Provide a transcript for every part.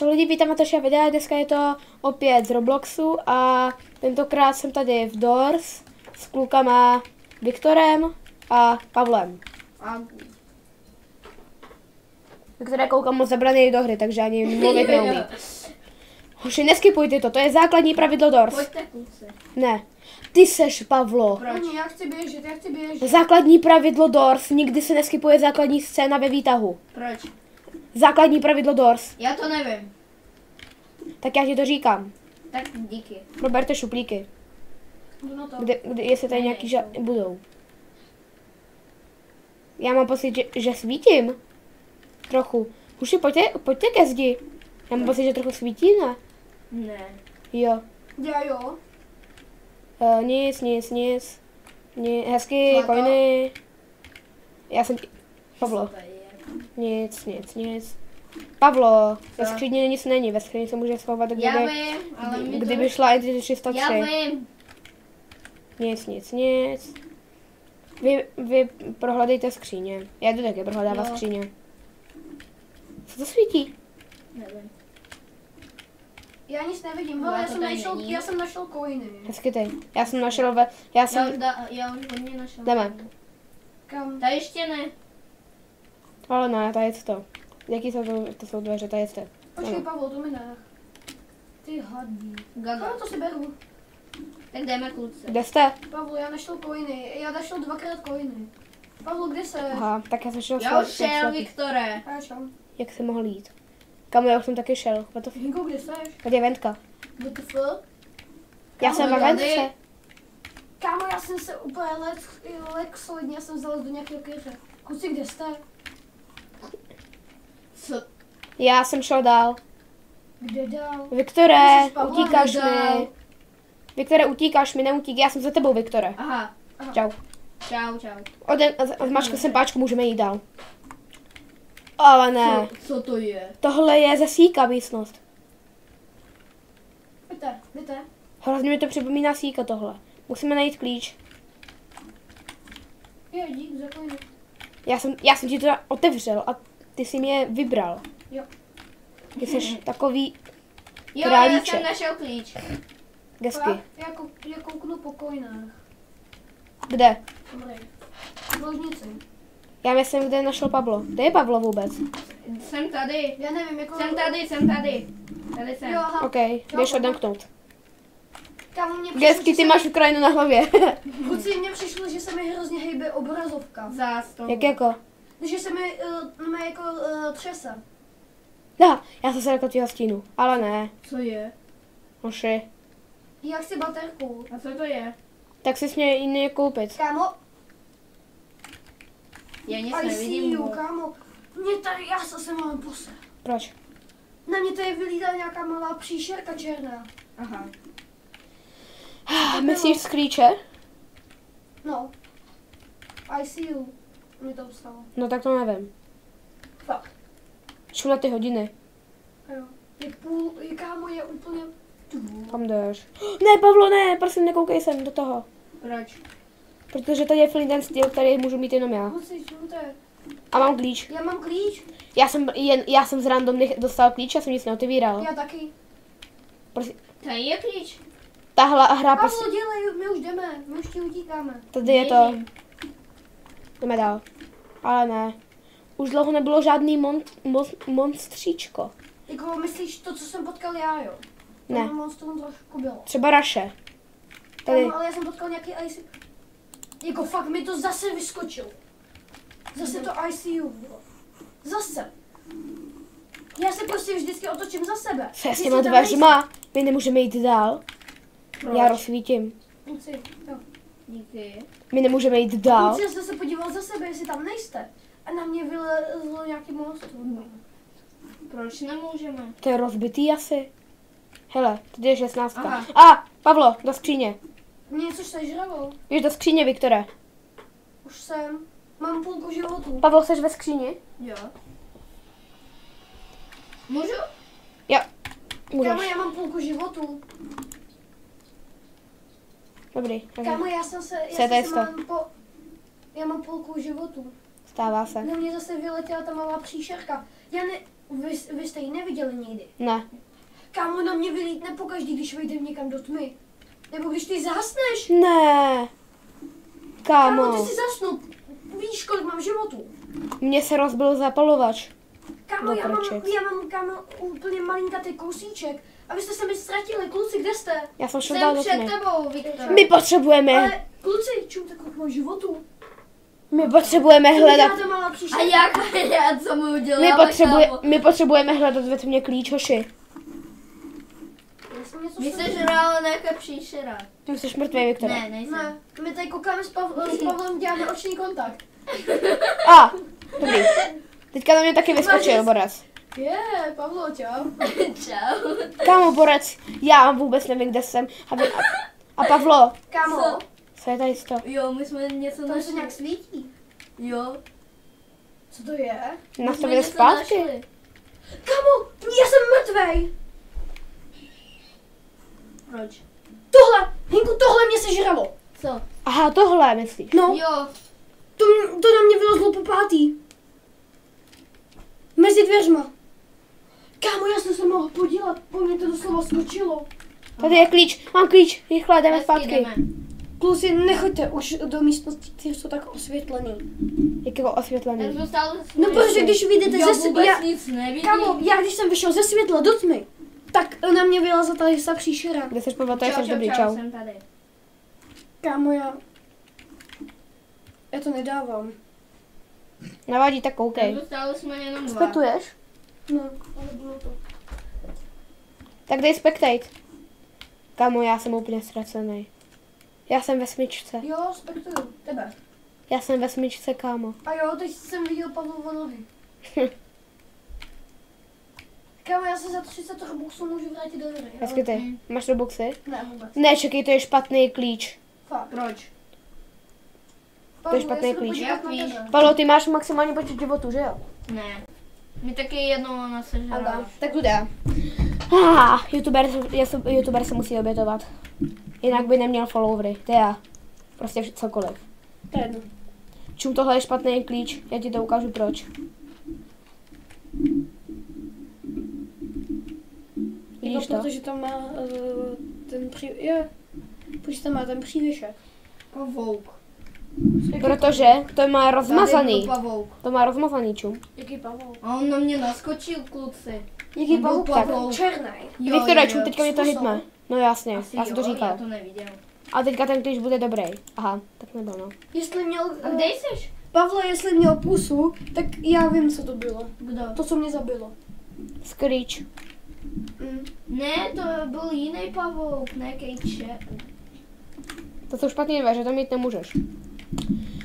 Čau lidi, vítám na dalšího videa, dneska je to opět z Robloxu a tentokrát jsem tady v Doors s klukama Viktorem a Pavlem. Viktor koukám moc zabraný do hry, takže ani mluvit neumí. Hoši, neskipujte to je základní pravidlo Doors. Pojďte kluci. Ne, ty seš Pavlo. Proč? Já chci běžet. Základní pravidlo Doors, nikdy se neskipuje základní scéna ve výtahu. Proč? Základní pravidlo Doors. Já to nevím. Tak já ti to říkám. Tak díky. Proberte šuplíky. Jdu na to. Jestli tady nějaký budou. Já mám pocit, že svítím. Trochu. Už pojďte ke zdi. Já mám pocit, že trochu svítí, ne? Ne. Jo. Já jo. Nic. Hezky, Zlato. kojny. Já jsem... Pavlo. Co to je? Nic. Pavlo, ve skříni nic není. Ve skříni se může schovat, Já vím, ale mi to... kdyby šla Entity 303. Já vím. Nic. Vy prohledejte skříně. Já jdu taky prohledávat Jo. skříně. Co to svítí? Nevím. Já nic nevidím. No, Hele, to tady není. já jsem našel coiny. Hezky ty. Já jsem našel Já už hodně našel. Jdeme. Kam? Ta ještě ne. Ale ne, tady je to. Jaký jsou to jsou dveře, tady je to. Počkej, Pavlo, to mi nech. Ty hadí. Gaga. Kam to si beru? Tak jdeme kluci. Kde jste? Pavlo, já našel coiny. Já našel dvakrát coiny. Pavlo, kde se? Aha, tak já jsem šel Já už šel, Viktore. A čem? Jak jsem mohl jít? Kam já už jsem taky šel. What the f... Hinko, kde seš? Tady je ventka. WTF? Já jsem na tady. ventce. Kámo, já jsem se úplně lek solidně, já jsem zalez do nějakého keře. Kluci, kde jste? Co? Já jsem šel dál. Kde dál? Viktore, Ty jsi Pavla utíkáš nedal. mi. Viktore, utíkáš mi, neutík. Já jsem za tebou, Viktore. Aha. Čau. Čau. Zmačkal jsem páčku, můžeme jít dál. Ale ne. Co to je? Tohle je ze Síka místnost. Jdete? Hrozně mi to připomíná Síka tohle. Musíme najít klíč. Jo, dík za coiny. Já jsem ti to otevřel a ty jsi mě vybral. Jo. Ty jsi takový Jo, králíček. já jsem našel klíč. Gesky. Já kouknu po coinách. Kde? Dobrý. V ložnici. Já myslím, kde našel Pavlo. Kde je Pavlo vůbec? Jsem tady. Já nevím, jako... Jsem tady. Tady jsem. Jo, aha. OK, běž odemknout. Kámo, mě Gesky, ty máš Ukrajinu na hlavě. Kluci, mně přišlo, že se mi hrozně hejbe obrazovka. Zástup. Jak jako? Že se mi jako třese. No, já jsem se jako tvýho stínu. Ale ne. Co je? Moši. Já chci baterku. A co to je? Tak si směj jiný koupit. Kámo, Já nic I see nevidím. you, kámo. Mě tady, já se mám pose. Proč? Na mě tady vylídá nějaká malá příšerka černá. Aha. Myslíš sklíče? No. I see you. Mě to vstalo. No tak to nevím. Fakt. Šlu na ty hodiny. Jo. Kámo, je úplně... Kam jdeš? Ne, Pavlo, ne, prosím, nekoukej sem do toho. Proč? Protože tady je Flint Steel, který můžu mít jenom já. Kluci, čumte. A mám klíč. Já mám klíč. Já jsem z random dostal klíč, já jsem nic neotevíral. Já taky. Prosím, Tady je klíč. ta hra prostě... Pavlo, dělej, my už jdeme. My už ti utíkáme. Tady je to. Běžím. Jdeme dál. Ale ne. Už dlouho nebylo žádný monstříčko. Jako, myslíš to, co jsem potkal já, jo? Ne. Tam monstrum trošku bylo. Třeba Raše. Tady. Kámo, ale já jsem potkal nějaký ICU. Jako fakt mi to zase vyskočil. Zase to ICU bylo. Zase. Já se prostě vždycky otočím za sebe. Co je s Jestli těma tam dveřma? My nemůžeme jít dál. Proč? Já rozsvítím. nejste. Kluci, jo. Díky. My nemůžeme jít dál. Kluci, já jsem se podíval za sebe, jestli tam nejste. A na mě vylezlo nějaký monstrum. Proč nemůžeme? To je rozbitý asi. Hele, tady je 16. Aha. A, Pavlo, do skříně. Mě něco sežralo. Běž do skříně, Viktore. Už jsem. Mám půlku životu. Pavlo, jsi ve skříni? Jo. Můžu? Já. Můžeš. Kámo, já mám půlku životu. Dobrý. Kámo, já jsem se já mám půlku životu. Stává se. Na mě zase vyletěla ta malá příšerka. Já ne, Vy jste ji neviděli nikdy. Ne. Kámo, na mě vylítne pokaždý, když vejdem někam do tmy. Nebo když ty zhasneš. Ne. Kámo, Kámo, ty si zasnul. Víš, kolik mám životů. mně se rozbil zapalovač. Kámo, Do já mám, prčec. kámo, úplně malinkatý kousíček. A vy jste se mi ztratili. Kluci, kde jste? Já jsem šel dál Jsem do před tmy. tebou, Viktor. My potřebujeme, Ale kluci, čumte kolik mám životů. my potřebujeme hledat, Já to malá příště. A já co mu udělala, kámo? my potřebujeme hledat ve tmě klíč, hoši. My se žrala nějaká příšera. Ty jsi mrtvý, Viktore. Ne, nejsem. Ne, my tady koukáme s Pavlem, děláme oční kontakt. A, dobrý. Teďka na mě taky vyskočil borec. Pavlo, čau. Čau. Kámo, borec, já vůbec nevím, kde jsem. A Pavlo, Kámo, co je tady to? Jo, my jsme něco tam se našli. nějak svítí. Jo. Co to je? Na My to jsme jde něco zpátky. našli. Kámo, já jsem mrtvej. Proč? Tohle, Hinku, tohle mě sežralo. Co? Aha, tohle myslíš. No, Jo. to na mě vylezlo po pátý. Mezi dveřma. Kámo, já jsem se mohl podívat, po mě to doslova skočilo. Tady je klíč, mám klíč, rychle, jdeme Hezky zpátky. jdeme. Kluci, nechoďte už do místnosti, které jsou tak osvětlený. Jak jako osvětlený. Tak dostal No, protože když vyjdete já ze vůbec já, nic nevidím. kámo, já když jsem vyšel ze světla do tmy, tak na mě vylezla tady ta příšera. Kde jsi, Pavel, tady jsi dobrý, čau. Jsem tady. Kámo, já to nedávám. Nevadí, tak koukej. Dostali jsme jenom dva. Spectuješ? No, ale bylo to. Tak dej spectate. Kámo, já jsem úplně ztracený. Já jsem ve smyčce. Jo, spektuju, tebe. Já jsem ve smyčce, kámo. A jo, teď jsem viděl Pavlovo nohy. Kámo, já se za 30 robuxů můžu vrátit do hry. Hezky ty. Máš robuxy? Ne, vůbec. Ne, čekej, to je špatný klíč. Fakt. Proč? Pavlu, špatný já se jdu klíč. podívat Jak na víš? tebe. Paolo, ty máš maximální počet životů, že jo? Ne. Mi taky jednou ona sežrala. Tak jde. YouTuber se musí obětovat. Jinak by neměl followery. To je já. Prostě cokoliv. To je jedno. Čum, tohle je špatný klíč. Já ti to ukážu proč. Vidíš to? Protože tam má ten protože tam má ten přívěšek. Pavouk. Protože to má rozmazaný. Tady byl pavouk. To má rozmazaný, čum. Jaký pavouk? A on na mě naskočil, kluci. Jaký To byl pavouk? pavouk. Černý. Jo, Viktore, jo, čum, jo. teďka mě to hitne. No jasně, Asi já jsem to jo, říkal. Já to neviděl. A teďka ten klíč bude dobrý. Aha, tak nebo no. Jestli měl... A kde jsi? Pavle, jestli měl pusu, tak já vím, co to bylo. Kdo? To, co mě zabilo. Screech. Ne, to byl jiný pavouk, ne kejče. To jsou špatné dveře, to mít nemůžeš.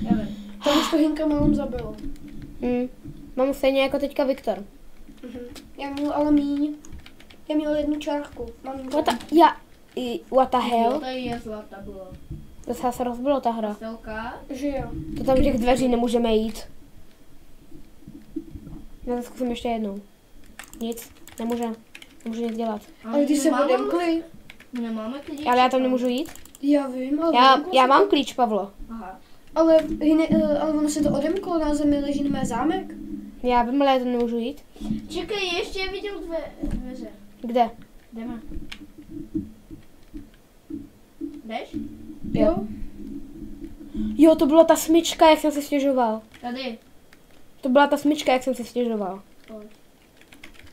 Já vím. To už to Hinka malom zabilo. Mám stejně jako teďka Viktor. Já měl ale míň. Já měl jednu čárku. Maminko. What the Jo, hell? tady je zlata bylo. To se rozbilo ta hra. Stelka. Že jo. To tam těch dveří nemůžeme jít. Já to zkusím ještě jednou. Nic, nemůže nic dělat. Ale když se odemkli. My nemáme klíč. Ale já tam nemůžu jít? Já vím, ale... Já mám klíč, Pavlo. Aha. Ale ono se to odemklo, na zemi leží na mé zámek. Já vím, ale já tam nemůžu jít. Čekej, ještě vidím dveře. Kde? Jdeme. Jdeš? Jo. Jo, to byla ta smyčka, jak jsem si stěžoval. Tady. To byla ta smyčka, jak jsem si stěžoval. Pojď.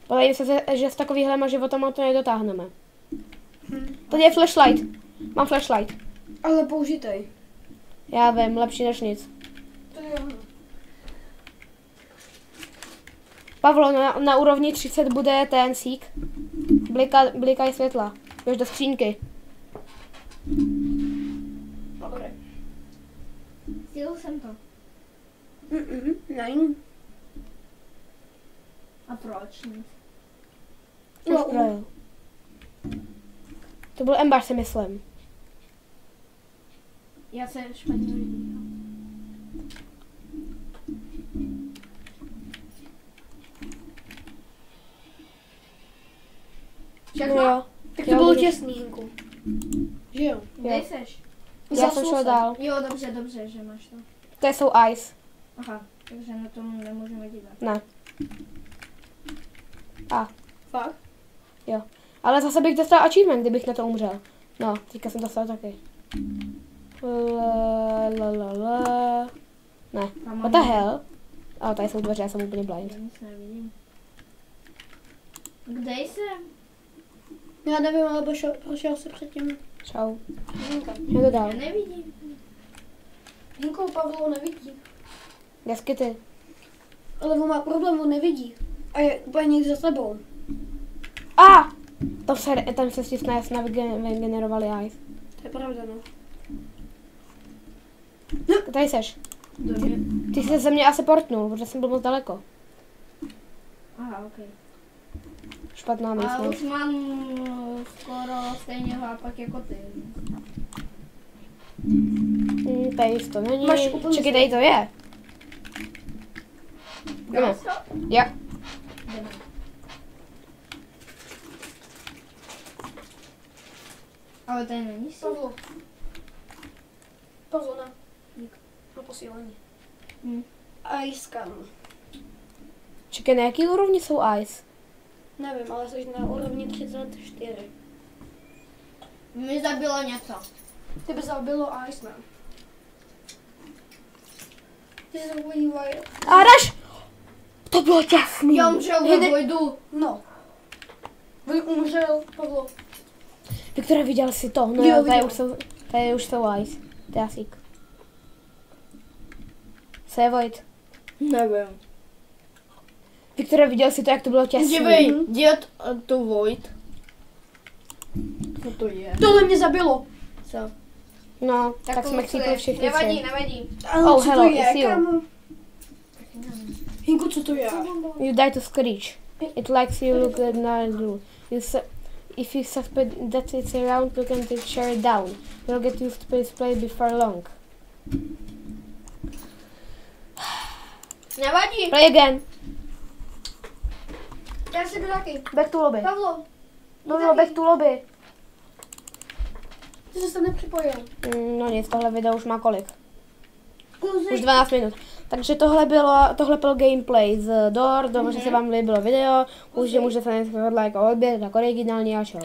Bojím se, že s takovýhlema životama to nedotáhneme. Tady je flashlight. Mám flashlight. Ale použitej. Já vím, lepší než nic. To je ono. Pavlo, na úrovni 30 bude ten sík. Blikají světla. Běž do skřínky. Dobré. Stihl jsem to. Ne. A proč nic? Už projel. To byl Embar, si myslím. Já se špatně vidím. Všechno? Jo. Tak Jo, to bylo budu- těsný, Hinku. Že jo. Kde Jo. seš? Já jsem šel dál. Jo, dobře, že máš to. To jsou ice. Aha, takže na tom nemůžeme dívat. Ne. A, Fakt? jo. Ale zase bych dostal achievement, kdybych na to umřel. No, teďka jsem dostal taky. La. Ne, what the hell? A tady jsou dveře, já jsem úplně blind. Já nic nevidím. Kde jsem? Já nevím, ale prošel se předtím. Čau. Hinka. Je to dál. Já nevidím. Hinkou Pavlo nevidí. Desky ty. Ale on má problém, on nevidí. A je úplně někde za sebou. A! Tam se stisne, jasně vygenerovali ice. To je pravda, no. Tady seš. Dobře. Ty jsi ze mě asi portnul, protože jsem byl moc daleko. Aha, okej. Špatná A už místnost. mám skoro stejně hápak jako ty. Tady to není. Máš úplně Čekaj, tady to je. Jdeme. Dá se? Jo. Jdeme. Ale tady není si. Pavlo. Pavlo, na. Na posílení. Ice scan. Čekaj, na jaký úrovni jsou ice? Nevím, ale jsi na úrovni 34. Mi zabilo něco. Ty by zabilo Ice, ne? Ty jsi zabývají. A Raš! To bylo těsný. Já umřel ve vojdu. No. On umřel, Pavlo. Viktora, viděl jsi to? No Jo, jo, viděl. tady už jsou ice. To je asík. Co je Vojt? Nevím. Viktora, viděl jsi to, jak to bylo těsný? Dívej, dět to Void. Co to je? Tohle mě zabilo. Co? No, tak jsme chcípli všichni tři. nevadí. Ale Oh, co hello, to it's je, you. kámo? Hinku, co to je? You die to screech. It likes you look at Nadu. If you suspect that it's around, you can tear it down. You'll get used to this play before long. Nevadí. Play again. Já si jdu taky. Back to lobby. Pavlo, No, back to lobby. ty jsi se nepřipojil. No nic, tohle video už má kolik? Kluzi. Už 12 minut. Takže tohle byl gameplay z Door. Doufám, že se vám líbilo video. Už můžete se nechat like a odběr, tak originální a čau.